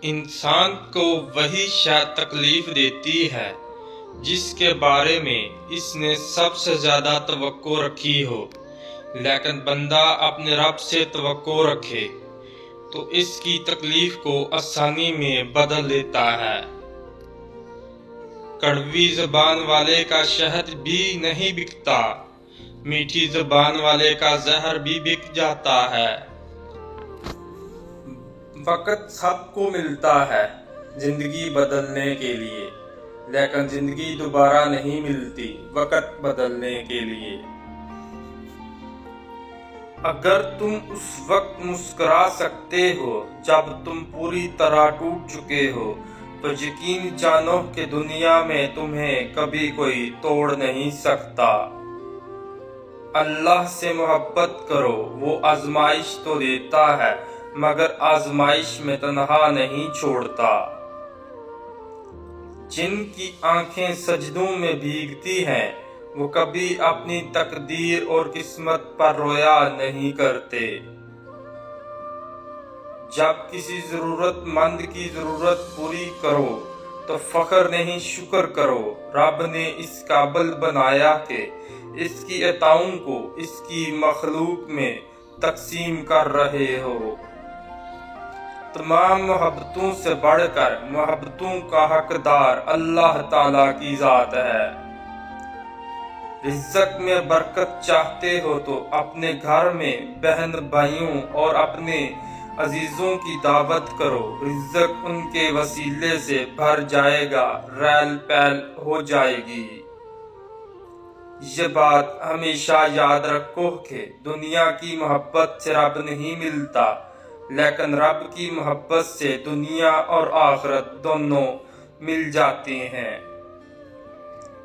इंसान को वही शय तकलीफ देती है जिसके बारे में इसने सबसे ज्यादा तवक्को रखी हो, लेकिन बंदा अपने रब से तवक्को रखे तो इसकी तकलीफ को आसानी में बदल देता है। कड़वी जुबान वाले का शहद भी नहीं बिकता, मीठी जुबान वाले का जहर भी बिक जाता है। वक्त सबको मिलता है जिंदगी बदलने के लिए, लेकिन जिंदगी दोबारा नहीं मिलती वक्त बदलने के लिए। अगर तुम उस वक्त मुस्कुरा सकते हो जब तुम पूरी तरह टूट चुके हो, तो यकीन जानो कि दुनिया में तुम्हें कभी कोई तोड़ नहीं सकता। अल्लाह से मोहब्बत करो, वो आजमाइश तो देता है मगर आजमाइश में तन्हा नहीं छोड़ता। जिनकी आंखें सजदों में भीगती हैं, वो कभी अपनी तकदीर और किस्मत पर रोया नहीं करते। जब किसी जरूरतमंद की जरूरत पूरी करो तो फख्र नहीं शुक्र करो। रब ने इस काबिल बनाया कि इसकी अताओं को इसकी मखलूक में तकसीम कर रहे हो। तमाम मोहब्बतों से बढ़कर मोहब्बतों का हकदार अल्लाह ताला की जात है। रिज़्क़ में बरकत चाहते हो तो अपने घर में बहन भाइयों और अपने अजीजों की दावत करो। रिज़्क़ उनके वसीले से भर जाएगा, रैल पैल हो जाएगी। ये बात हमेशा याद रखो कि दुनिया की मोहब्बत से रब नहीं मिलता, लेकिन रब की मोहब्बत से दुनिया और आखिरत दोनों मिल जाते हैं।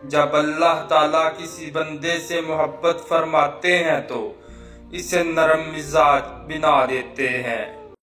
जब अल्लाह ताला किसी बंदे से मोहब्बत फरमाते हैं तो इसे नरम मिजाज बना देते हैं।